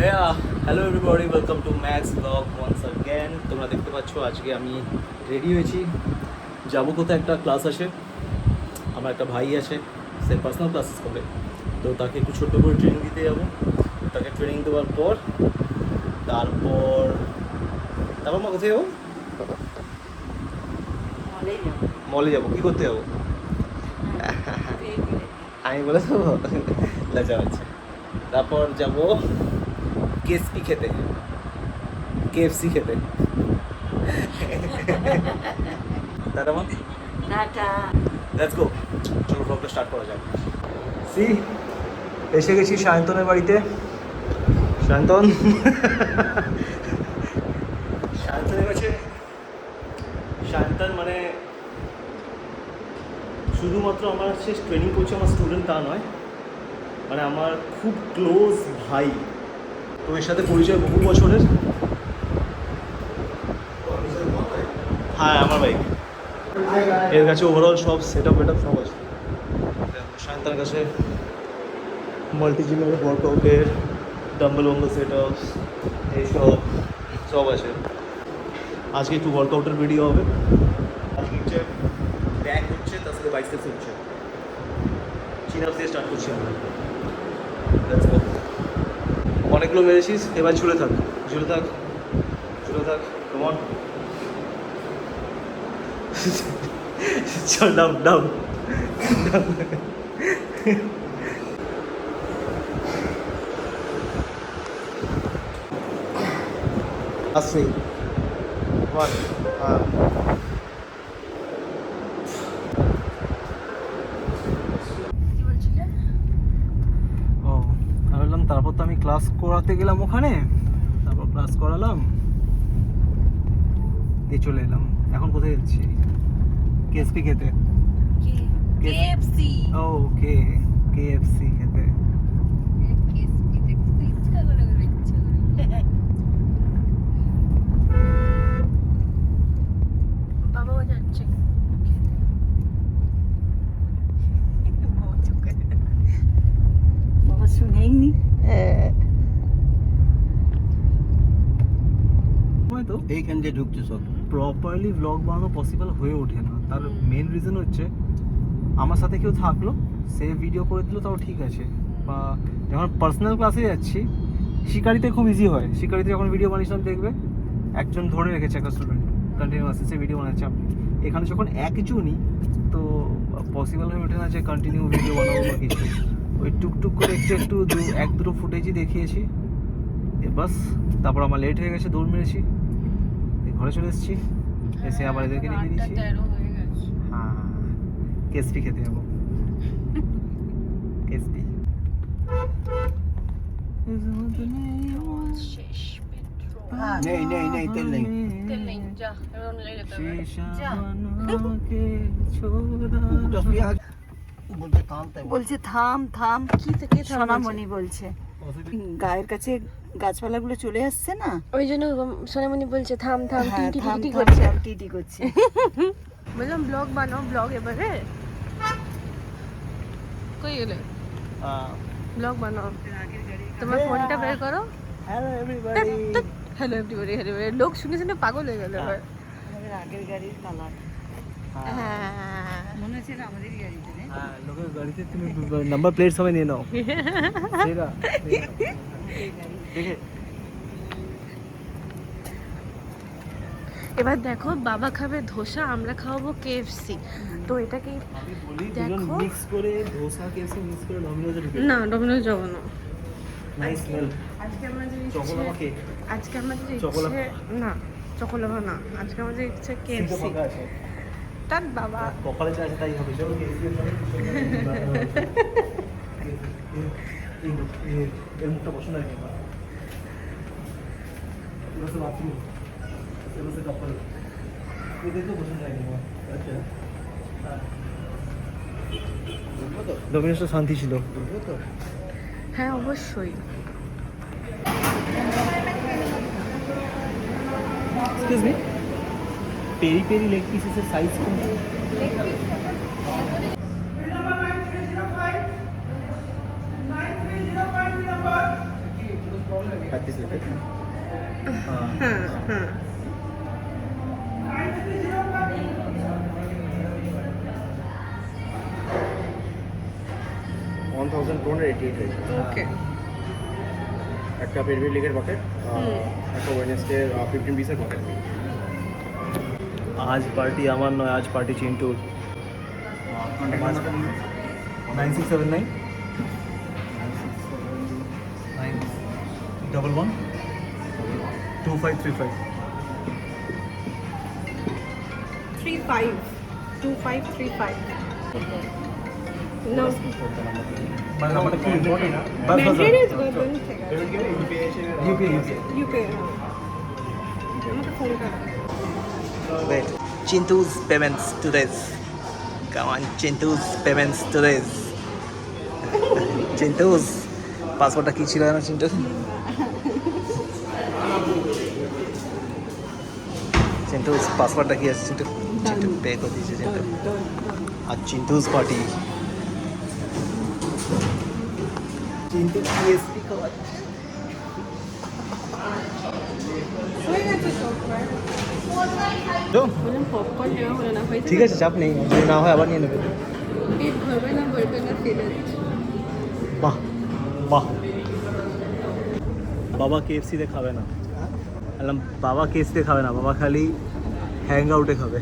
Hello everybody, welcome to Max blog once again. তোমরা দেখতে পাচ্ছ আজকে আমি রেডি হয়েছি, যাবো কোথায় একটা ক্লাস আছে। আমার একটা ভাই আছে, সে পার্সোনাল ক্লাসেস করে, তো তাকে একটু ছোট্ট করে ট্রেনিং দিতে যাবো। তাকে ট্রেনিং দেওয়ার পর তারপর মা কোথায় যাবো? মলে যাবো। কী করতে যাবো? আমি বলে দেবো, লজ্জা হচ্ছে। তারপর যাবো কেএসপি খেতে, কেএফসি খেতে। দাদা মা, লেটস গো। চলো ব্লগটা স্টার্ট করা যাক। সি, এসে গেছি সায়ন্তনের বাড়িতে। সায়ন্তন সায়ন্তনের কাছে, সায়ন্তন মানে শুধুমাত্র আমার সে ট্রেনিং করছে, আমার স্টুডেন্ট তা নয়, মানে আমার খুব ক্লোজ ভাই। তো এর সাথে পরিচয় বহু বছরের। হ্যাঁ, আমার বাইক। এর কাছে ওভারঅল সব সেট আপ সব আছে। সায়ন্তার কাছে মাল্টি জিমের ওয়ার্কআউটের ডাম্বেল ওঙ্গল সেট আপ এইসব সব আছে। আজকে একটু ওয়ার্কআউটের ভিডিও হবে। আজকে হচ্ছে ব্যাক হচ্ছে, তার সাথে বাইসেপস হচ্ছে। চিন আপ দিয়ে স্টার্ট করছি আমরা। অনেকগুলো মেরেছিস, এবার ঝুলে থাক, ঝুলে থাক, ঝুলে থাক। কেমন? চল ডাউন ডাউন আসছি। ওয়ান, ও আমি বললাম, তারপর তো আমি ক্লাস করাতে গেলাম ওখানে, তারপর ক্লাস করালাম দিয়ে চলে এলাম। এখন কোথায় যাচ্ছি? কেএসপি খেতে। কেএফসি। ওকে, কেএফসি খেতে। কেএফসি দেখতে ইচ্ছা করে ইচ্ছা করে। বাবাও যাচ্ছে। বাবা শুনেইনি। তো এইখান দিয়ে ঢুকছে সব। প্রপারলি ব্লগ বানানো পসিবল হয়ে ওঠে না। তার মেন রিজন হচ্ছে, আমার সাথে কেউ থাকলো, সে ভিডিও করে দিল, তাও ঠিক আছে। বা যখন পার্সোনাল ক্লাসে যাচ্ছি, শিকারিতে খুব ইজি হয়। শিকারিতে যখন ভিডিও বানিয়েছিলাম দেখবে, একজন ধরে রেখেছে, একটা স্টুডেন্ট কন্টিনিউয়াসলি সে ভিডিও বানাচ্ছে। আপনি এখানে যখন একজনই, তো পসিবল হয়ে ওঠে না যে কন্টিনিউ ভিডিও বানাবো বা কিছু। ওই টুকটুক করে একটু এক দুটো ফুটেজই দেখিয়েছি, বাস। তারপর আমার লেট হয়ে গেছে, দৌড় মেরেছি, ঘরে চলে এসেছি। এসে আবার এদেরকে রেখে দিয়েছি। হ্যাঁ, কেএসপি খেতে যাবো। কেএসপি শেষ পেট্রোল। নেই তেল নেই। তেল নেই, যা এখন লেগে যেতে হবে। যা। বলছে থাম থাম, কি থেকে সোনামণি বলছে গায়ের কাছে গাছপালাগুলো চলে আসছে না, ওই জন্য সোনামণি বলছে থাম থাম, হ্যাঁ, টিটি থাম টিটি থাম, করছে। থাম, টিটি করছে। বললাম ব্লগ বানাও, ব্লগ এবারে কই গেলে? ব্লগ বানাও, তোমার ফোনটা বের করো। Hello everybody. Hello everybody, hello everybody. লোক শুনে শুনে পাগল হয়ে গেল এবার। আমাদের আগের গাড়ির কালার হ্যাঁ, মনে হচ্ছে না আমাদেরই গাড়িতে। হ্যাঁ, লোকের গাড়িতে তুমি নাম্বার প্লেট সবাই নিয়ে নাও। দেখে এবার দেখো, বাবা খাবে ধোসা, আমরা খাওয়াবো কেএফসি। তো এটাকে আমি বলি দেখো। দুজন মিক্স করে ধোসা কেএফসি মিক্স করে ডমিনোজে ঢুকে না, ডমিনোজ যাবো না। Nice smell. আজকে আমাদের চকোলাভা ইচ্ছে, কেক। আজকে আমাদের চকোলাভা। ইচ্ছে না, চকোলাভা না, আজকে আমাদের ইচ্ছে কেএফসি। তার বাবা কপালে যা আছে তাই হবে। চলো কেএফসি এর মুখটা পছন্দ হয় না। এবার বাথরুম, এবার কপাল এদের তো পছন্দ হয় না। আচ্ছা, ডমিনোজটা শান্তি ছিল। হ্যাঁ অবশ্যই। Excuse me, peri peri leg পিসেসের সাইজ কোনটা? 35 लीटर হ্যাঁ হ্যাঁ 1288 হয়েছে ওকে একটা পেরভি লিগের বাকেট একটা ওয়েডনেসডে 15 পিসের বাকেট আজ পার্টি আমার নয়, আজ পার্টি চিন্টুর। 9679 911 2535 35 2535 No. মানে নাম্বারটা কি ইম্পর্টেন্ট না Maintenance করবেন ঠিক আছে ইউপিআই ইউপিআই আমাকে ফোন করো Wait, Chintu's payments today's. Come on, Chintu's payments today's. Chintu's পাসওয়ার্ডটা কি ছিল না চিন্টু? Chintu's পাসওয়ার্ডটা কি আছে চিন্টু? চিন্টু পে করে দিয়েছে চিন্টু। আর Chintu's পার্টি। চিন্টু PSP খাওয়াচ্ছে। হয়ে গেছে তো তো, বলুন পপকর্ন নেওয়া হলো না হয়েছে ঠিক আছে, চাপ নেই, যদি না হয় আবার নিয়ে নেবে। পেট ভরবে না ফেলে দিচ্ছি বাহ বাহ, বাবা কেএফসিতে খাবে না, বললাম বাবা কেএফসিতে খাবে না, বাবা খালি হ্যাং আউটে খাবে।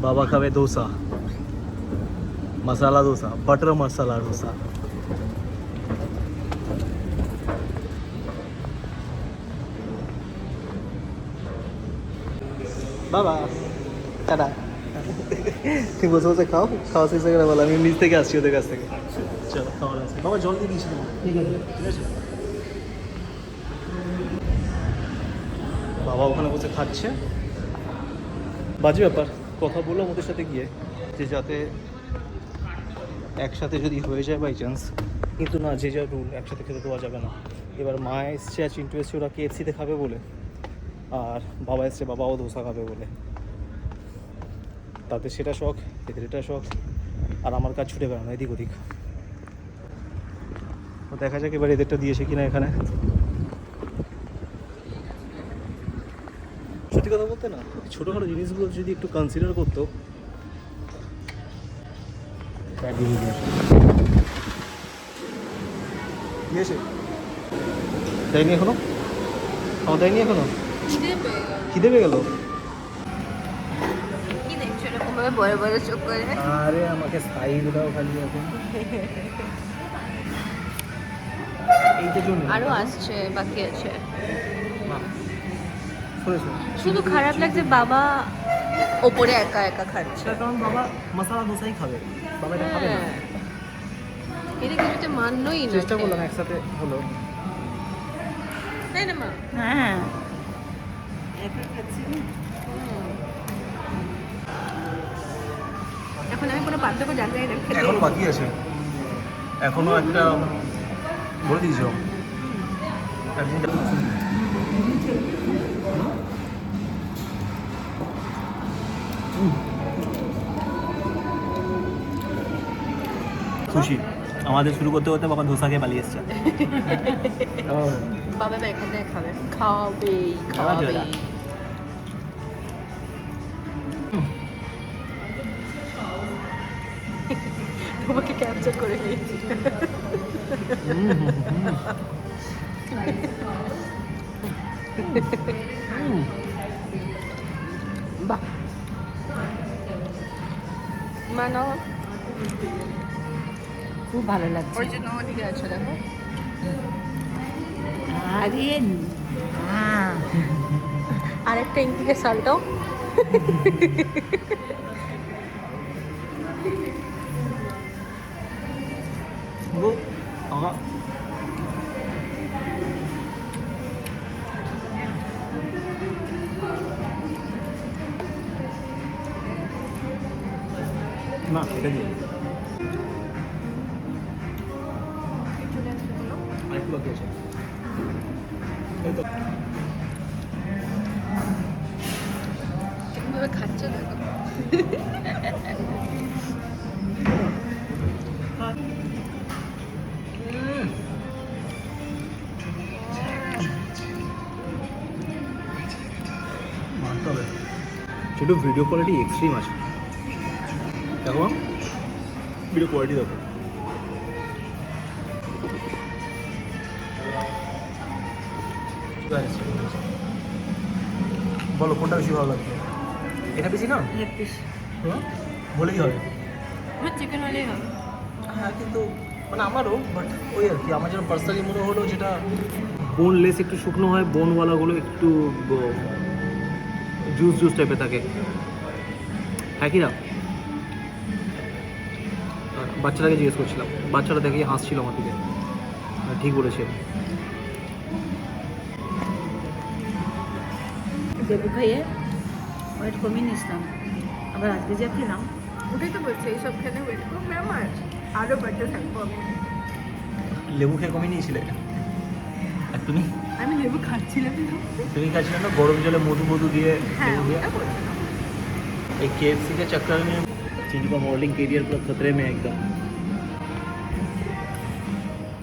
বাবা খাবে দোসা, মশালা দোসা, বাটার মশালা দোসা। বাবা টাটা। তুমি বসে বসে খাও, খাওয়া শেষ হয়ে গেলে বলো আমি নিচ থেকে আসছি ওদের কাছ থেকে। চলো খাওয়া আছে, বাবা জল দিয়ে দিয়েছি তোমার। ঠিক আছে ঠিক আছে। বাবা ওখানে বসে খাচ্ছে, বাজে ব্যাপার। কথা বললাম ওদের সাথে গিয়ে যে যাতে একসাথে যদি হয়ে যায় বাই চান্স, কিন্তু না, যে যা রুল একসাথে খেতে দেওয়া যাবে না। এবার মা এসছে আর চিন্টু এসছে, ওরা কেএফসিতে খাবে বলে, আর বাবা এসছে, বাবাও ধোসা খাবে বলে। তাদের সেটা শখ, এদের এটা শখ, আর আমার কাজ ছুটে বেড়ানো এদিক ওদিক। তো দেখা যাক এবার এদেরটা দিয়েছে কিনা এখানে। সত্যি কথা বলতে না, ছোটোখাটো জিনিসগুলো যদি একটু কনসিডার করতো। দিয়েছে? দেয়নি এখনো? খাওয়া দেয়নি এখনো? খিদে পেয়ে গেল? কি দেখছো এরকম ভাবে বড় বড় চোখ করে আরে আমাকে সাইড দাও খালি এখন। এইটা জন্য আরো আসছে বাকি আছে শুনেছো? শুধু খারাপ লাগছে বাবা ওপরে একা একা খাচ্ছে তার কারণ বাবা মশলা দোসাই খাবে, বাবা এটা খাবে না। হ্যাঁ। এটা কিছুতে মানলই না চেষ্টা করলাম একসাথে হলো। তাই না মা হ্যাঁ একা খাচ্ছি না। এখন আমি কোনো পার্থক্য জানতে চাই না খেতে। এখনো বাকি আছে, এখনো একটা বলে দিয়েছো খুশি। আমাদের শুরু করতে করতে বাবা ধোসা খেয়ে পালিয়ে এসছে। বাবা এবার এখান থেকে খাবে খাবে খাওয়া খাবে যাবে। তোমাকে ক্যাপচার করে নিয়েছি বাহ মানো খুব ভালো লাগছে। ওর জন্য ওদিকে আছে দেখো আরে হ্যাঁ আরেকটা ইংলিশে সালটাও বাবা না, এটা দিয়ে আরেকটু বাকি আছে। এই তো কিভাবে খাচ্ছে দেখো একটু ভিডিও কোয়ালিটি এক্সট্রিম আছে, দেখো ভিডিও কোয়ালিটি দেখো। বলো কোনটা বেশি ভালো লাগছে? এটা বেশি না লেগ পিস। বলেই হবে। আমার চিকেন হলেই হবে। হ্যাঁ কিন্তু মানে আমারও, বাট ওই আর কি আমার যেন পার্সোনালি মনে হলো যেটা বোনলেস একটু শুকনো হয়, বোনওয়ালাগুলো একটু জুস জুস টাইপের থাকে, হ্যাঁ কি না? বাচ্চাটাকে জিজ্ঞেস করছিলাম, বাচ্চাটা দেখে হাসছিল আমার দিকে, ঠিক বলেছে। লেবু খাইয়ে ওয়েট কমিয়ে নিয়েছিলাম, আবার আজকে যা খেলাম ওটাই তো বলছি, এইসব খেলে ওয়েট কমবে আমার, আরও বাড়তে থাকবো আমি। লেবু খেয়ে কমিয়ে নিয়েছিলে? আর তুমি আমি লেবু খাচ্ছিলাম না। তুমি খাচ্ছিলে না গরম জলে মধু মধু দিয়ে হ্যাঁ লেবু দিয়ে? ওটা বলছিলাম। এই KFC के चक्कर में जिनका मॉडलिंग करियर पूरा खतरे में है एकदम।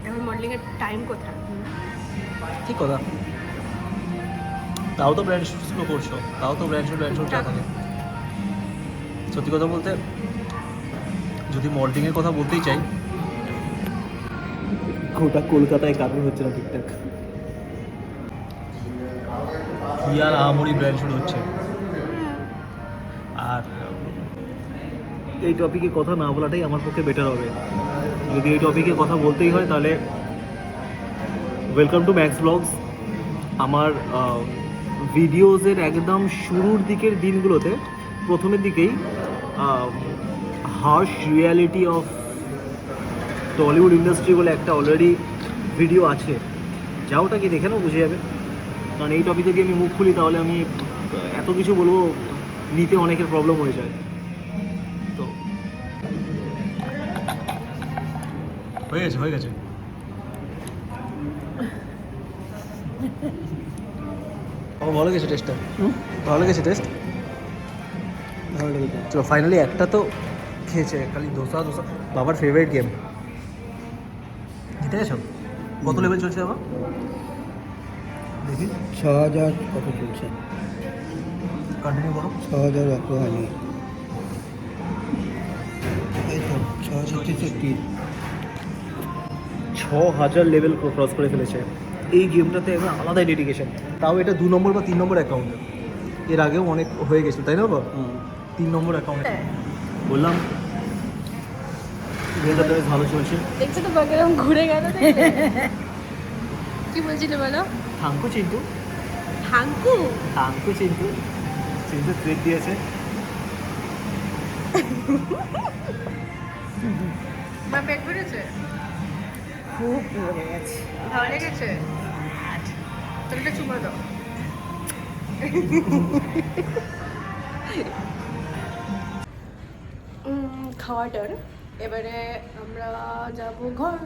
এখন মডেলিংয়ের টাইম কোথায়? ঠিক কথা, তাও তো ব্র্যান্ড শুটগুলো করছো, তাও তো ব্র্যান্ড শুট যা থাকে। সত্যি কথা বলতে যদি মডেলিংয়ের কথা বলতেই চাই, গোটা কলকাতায় কারণ হচ্ছে না ঠিকঠাক। কি আর আহামরি ব্র্যান্ড শুট হচ্ছে। আর এই টপিকে কথা না বলাটাই আমার পক্ষে বেটার হবে। যদি এই টপিকে কথা বলতেই হয় তাহলে ওয়েলকাম টু ম্যাক্স ব্লগস। আমার ভিডিওজের একদম শুরুর দিকের দিনগুলোতে, প্রথমের দিকেই harsh reality of Tollywood industry বলে একটা অলরেডি ভিডিও আছে, যা ওটা কি দেখে নাও বুঝে যাবে। কারণ এই টপিকে যদি আমি মুখ খুলি তাহলে আমি এত কিছু বলবো, নিতে অনেকের প্রবলেম হয়ে যায়। তো হয়ে গেছে আমার ভালো লেগেছে টেস্টটা, ভালো লেগেছে টেস্ট, ভালো লেগেছে। চলো ফাইনালি একটা তো খেয়েছে, খালি ধোসা। বাবার ফেভারিট গেম জিতে গেছো। কত লেভেল চলছে বাবা দেখি? 6000 কত চলছে? কন্টিনিউ করো। 6000 অত হয়নি, এই তো 6063। 6000 লেভেল ক্রস করে ফেলেছে। এই গেমটাতে এবার আলাদাই ডেডিকেশন, তাও এটা 2 নম্বর বা 3 নম্বর অ্যাকাউন্ট। এর আগেও অনেক হয়ে গেছিল তাই না বাবা? 3 নম্বর অ্যাকাউন্ট বললাম। গেমটা বেশ ভালো চলছে। দেখছো তো বাগেরম ঘুরে গেল। কি বলছিলে বলো? থাঙ্কু চিন্তু চিন্তু ট্রিট দিয়েছে। মা পেট ভরেছে? খুব ভরে গেছে। ভালো লেগেছে? তুমি একটা চুমা দাও। খাওয়াটার এবারে আমরা যাব ঘর।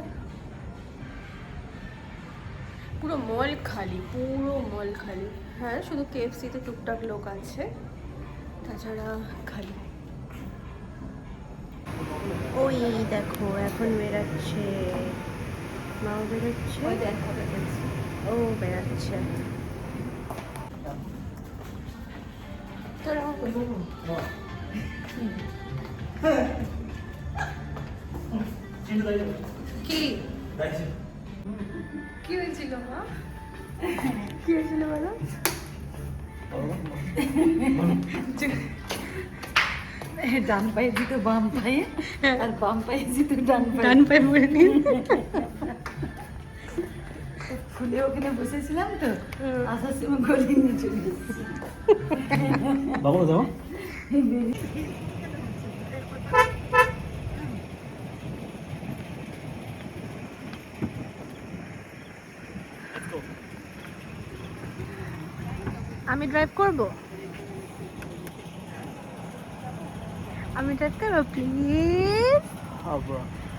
পুরো মল খালি, হ্যাঁ শুধু KFC-তে টুকটাক লোক আছে, তাছাড়া খালি। ওই দেখো এখন বেরাচ্ছে, মাও বেরোচ্ছে, ও বেরাচ্ছে। কি কি হয়েছিল মা? কি হয়েছিল বলো? ডান পায়ে দিত বাম পায়ে, আর বাম পায়ে দিত ডান পায়ে পড়ে নিন। খুলে ওখানে বসেছিলাম তো, আসার সময় গলিয়ে নিয়ে চলে এসেছি। বাবা দাও। আমি ড্রাইভ করব? প্লিজ?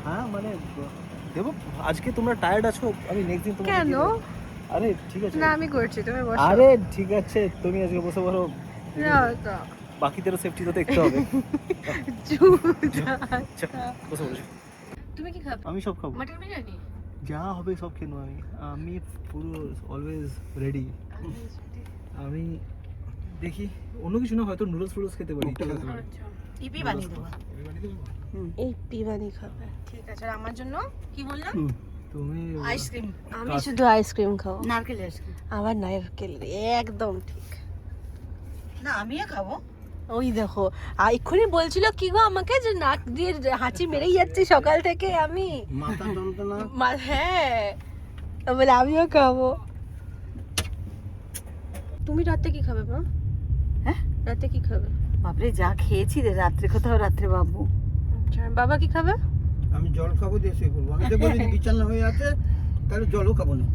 হ্যাঁ মানে দেবো, আজকে তোমরা টায়ার্ড আছো, আমি নেক্সট দিন তোমাকে কেন? দিয়ে দেবো। আরে ঠিক আছে না আমি করছি, তুমি বসো। আরে ঠিক আছে তুমি আজকে বসে পড়ো, না তো বাকিদেরও সেফটি তো দেখতে হবে। বসে বসে তুমি কি খাবে? আমি সব খাবো, মাটন বিরিয়ানি? যা হবে সব খেয়ে আমি পুরো অলওয়েজ রেডি। আমি দেখি অন্য কিছু না, হয়তো নুডলস ফুডলস খেতে পারি। আচ্ছা ইপি বানিয়ে দেবো এই পিবানি খাবে, ঠিক আছে। আর আমার জন্য কি বললাম? তুমি আইসক্রিম আমি শুধু আইসক্রিম খাবো। নারকেল আইসক্রিম আবার নারকেল, একদম ঠিক। না আমিও খাবো। ওই দেখো এক্ষুনি বলছিল কি গো আমাকে, যে নাক দিয়ে হাঁচি মেরেই যাচ্ছি সকাল থেকে আমি। মাথা যন্ত্রণা হ্যাঁ বলে আমিও খাবো। তুমি রাতে কি খাবে মা? হ্যাঁ রাতে কি খাবে? বাপরে যা খেয়েছি রে রাত্রে, কোথাও রাত্রে বাবু। আচ্ছা বাবা কি খাবে? আমি জল খাবো দিয়ে শুয়ে পড়বো। আমি দেখবো যদি বিছানা হয়ে আছে তাহলে জলও খাবো না।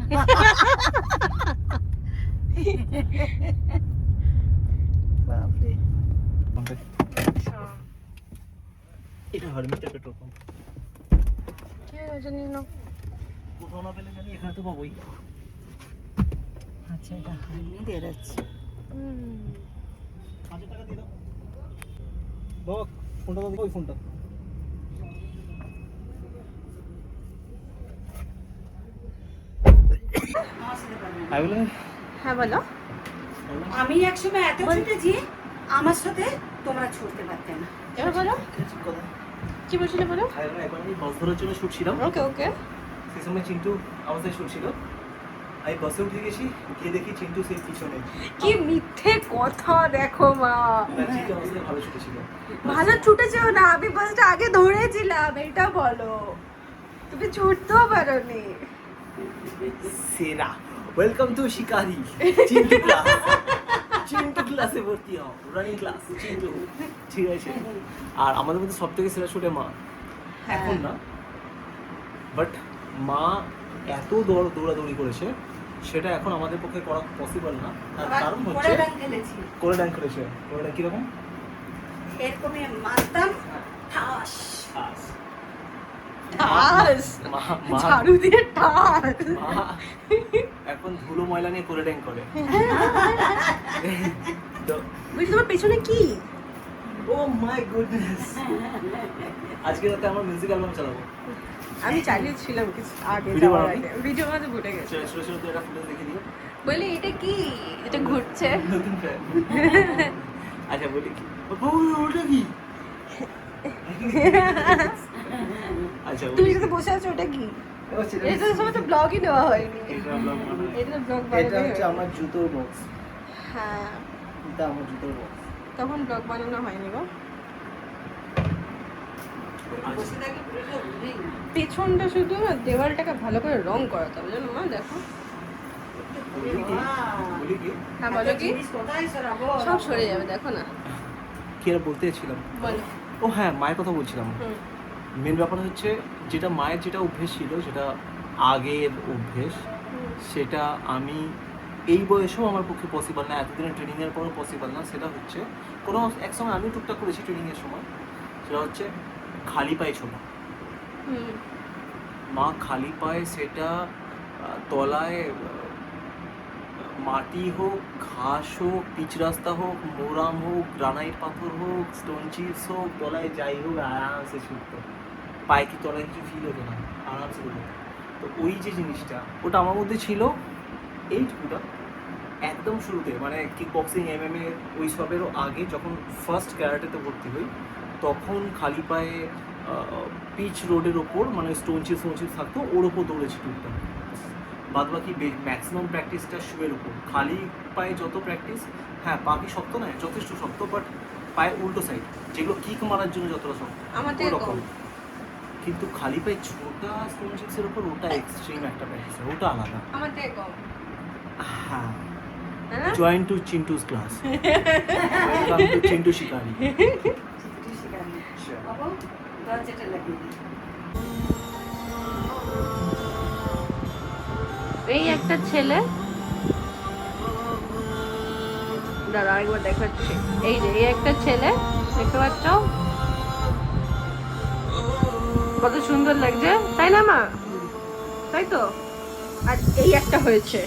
বাপরে এটা হারমিটের পেট্রোল পাম্প। ঠিক আছে নিয়ে নাও। কোথাও না পেলে জানি এখানে তো পাবোই। আচ্ছা এটা হানি দিয়ে যাচ্ছে। 5 টাকা দিয়ে দাও। বক ফোনটা দাও, ওই ফোনটা। আই বলে হ্যাঁ বলো। আমি একসময় এত ছুটেছি, আমার সাথে তোমরা ছুটতে পারতে না। এবার বলো কথা কি বলছিলে বলো। একবার আমি বাস ধরার জন্য ছুটছিলাম। ওকে ওকে। সেই সময় চিন্টু আমাদের ছুটছিল। আমি বাসে উঠে গেছি, গিয়ে দেখি চিন্টু সেই পিছনে। কি মিথ্যে কথা দেখো মা। চিন্টু আমাদের ভালো ছুটেছিল। ভালো ছুটেছেও না, আমি বাসটা আগে ধরেছিলাম, এটা বলো। তুমি ছুটতেও পারোনি। সেরা। ওয়েলকাম টু শিকারি চিন্টু ক্লাস। চিন্টু ক্লাসে ভর্তি হও, রানিং ক্লাস চিন্টু। ঠিক আছে। আর আমাদের মধ্যে সব থেকে সেরা ছুটে মা। এখন না, বাট মা এত দৌড়াদৌড়ি করেছে, সেটা এখন আমাদের পক্ষে করা পসিবল না। তার কারণ হচ্ছে করে ডান করেছে। করে ডান কিরকম? এরকমই মারতাম ঠাস ঠাস। ঠাস মা ঝাড়ু দিয়ে ঠাস। মা এখন ধুলো ময়লা নিয়ে করে ড্যাং করে। তো বুঝলি তোমার পেছনে কি? ও মাই গুডনেস, আজকে রাতে আমরা মিউজিক অ্যালবাম চালাবো। আমি চালিয়েছিলাম কিছু আগে, Video যাওয়ার বানাবি? আগে ভিডিও মাঝে ভুলে গেছি। চলো চলো চলো, তো এটা ফুটেজ দেখে দিও। বলি এটা কি, এটা ঘুরছে। নতুন ফ্যান। আচ্ছা বলি কি ওটা কি? আচ্ছা তুমি যেটা বসে আছো ওটা কি? এটা তো সময় তো ব্লগই নেওয়া হয়নি। এটা ব্লগ বানাবো। এটা ব্লগ এটা বানানো হচ্ছে আমার জুতোর বক্স। হ্যাঁ এটা আমার জুতোর বক্স। তখন ব্লগ বানানো হয়নি গো। পেছনটা শুধু না দেওয়ালটাকে ভালো করে রং করাতে হবে জানো মা। দেখো বলি কি? হ্যাঁ বলো কি, কোথায় সরাবো? সব সরে যাবে দেখো না। কি আর বলতেছিলাম? বলো। ও হ্যাঁ, মায়ের কথা বলছিলাম। হুম মেন ব্যাপার হচ্ছে যেটা মায়ের যেটা অভ্যেস ছিল, যেটা আগের অভ্যেস, সেটা আমি এই বয়সেও আমার পক্ষে পসিবল না, এতদিনের ট্রেনিংয়ের পরও পসিবল না। সেটা হচ্ছে কোনো এক সময় আমিও টুকটাক করেছি ট্রেনিংয়ের সময়। সেটা হচ্ছে খালি পায়ে ছোটা। হুম মা খালি পায়ে সেটা তলায় মাটি হোক, ঘাস হোক, পিচ রাস্তা হোক, মোরাম হোক, গ্রানাইট পাথর হোক, স্টোন চিপস হোক, তলায় যাই হোক আরামসে ছুটতো। পায়ে কি তলায় কিছু ফিল হতো না, আরামসে করতো। তো ওই যে জিনিসটা, ওটা আমার মধ্যে ছিল। এইটুকুটা একদম শুরুতে, মানে কিক বক্সিং, MMA ওই সবেরও আগে, যখন ফার্স্ট ক্যারাটেতে ভর্তি হই, তখন খালি পায়ে পিচ রোডের ওপর, মানে স্টোন চিপস থাকতো, ওর ওপর দৌড়েছি টুকটাক। বাদ বাকি ম্যাক্সিমাম প্র্যাকটিসটা শুয়ের উপর। খালি পায়ে যত প্র্যাকটিস, হ্যাঁ পা কি শক্ত নয়, যথেষ্ট শক্ত, বাট পায়ের উল্টো সাইড যেগুলো কিক মারার জন্য যতটা শক্ত আমাদের ওরকম। কিন্তু খালি পায়ে ছোটা স্টোন চিপসের উপর, ওটা এক্সট্রিম একটা প্র্যাকটিস, ওটা আলাদা। আমার থেকে কম হ্যাঁ, হ্যাঁ join to Chintu's class. Welcome to Chintu Shikari. বাবু দরজাটা লাগিয়ে দিই। এই একটা ছেলে, দাঁড়া একবার দেখাচ্ছি। এই যে এই একটা ছেলে দেখতে পাচ্ছ, কত সুন্দর লাগছে তাই না মা? তাই তো। আর এই একটা হয়েছে,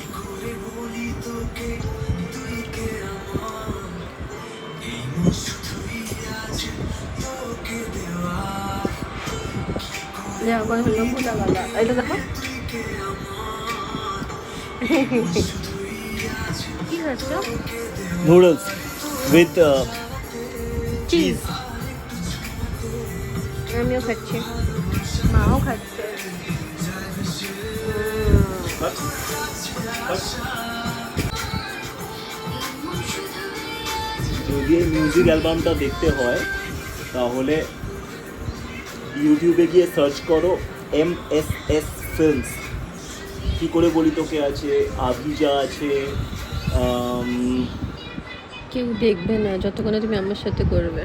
এটা দেখো কি হচ্ছে। নুডলস। With cheese. আমিও খাচ্ছি, মাও খাচ্ছে। যদি এই মিউজিক অ্যালবামটা দেখতে হয় তাহলে ইউটিউবে গিয়ে সার্চ করো MSS ফিল্মস। কী করে বলি তোকে আছে, আভিজা আছে, কেউ দেখবে না যতক্ষণ তুমি আমার সাথে করবে।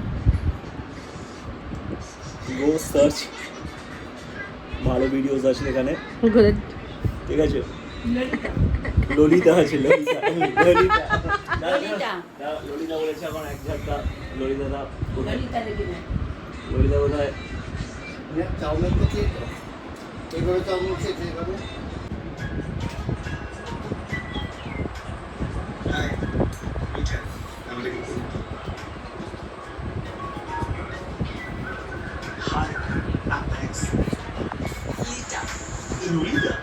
গো সার্চ, ভালো ভিডিওস আছে এখানে, ঠিক আছে। ললিতা আছে, ললিতা ললিতা ললিতা। ললিতা বলেছে এখন এক ঝাঁকা। ললিতাটা কোথায়? ললিতা লেগে ললিতা কোথায়? চাউমিন তো খেয়েছো, এইভাবে চাউমিন খেয়েছো এইভাবে। ললিতা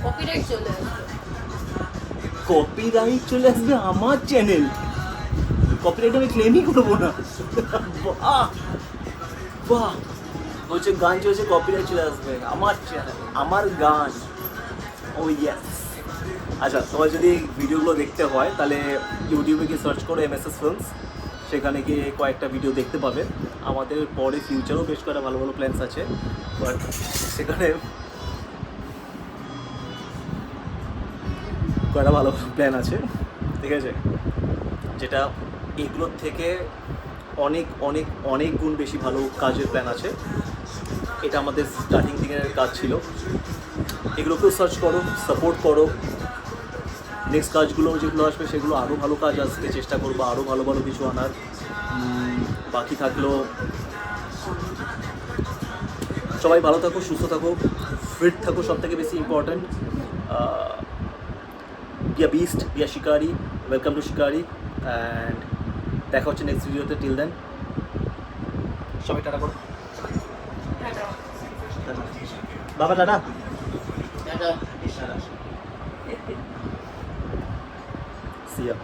কপিরাইট চলে আসবে। কপিরাইট চলে আসবে আমার চ্যানেল। কপিরাইট আমি ক্লেমই করবো না। বাহ বাহ, বলছে গান চলছে, কপিরাইট চলে আসবে আমার চ্যানেল, আমার গান। ও ইয়েস। আচ্ছা, তোমার যদি ভিডিওগুলো দেখতে হয় তাহলে ইউটিউবে গিয়ে সার্চ করো MSS ফিল্মস। সেখানে গিয়ে কয়েকটা ভিডিও দেখতে পাবে। আমাদের পরে ফিউচারেও বেশ কয়েকটা ভালো ভালো প্ল্যানস আছে, বাট সেখানে কয়েকটা ভালো প্ল্যান আছে, ঠিক আছে, যেটা এগুলোর থেকে অনেক অনেক অনেক গুণ বেশি ভালো কাজের প্ল্যান আছে। এটা আমাদের স্টার্টিং দিনের কাজ ছিল। এগুলোকেও সার্চ করো, সাপোর্ট করো। নেক্সট কাজগুলো যেগুলো আসবে সেগুলো আরও ভালো কাজ আসবে, চেষ্টা করবো আরও ভালো ভালো কিছু আনার। বাকি থাকলো, সবাই ভালো থাকো, সুস্থ থাকো, ফিট থাকো, সব থেকে বেশি important. Be a beast, be a shikari. Welcome two শিকারি, অ্যান্ড দেখা হচ্ছে নেক্সট ভিডিওতে। টিল দেন সবাই টাটা করো। বাবা টাটা। টাটা। See ya.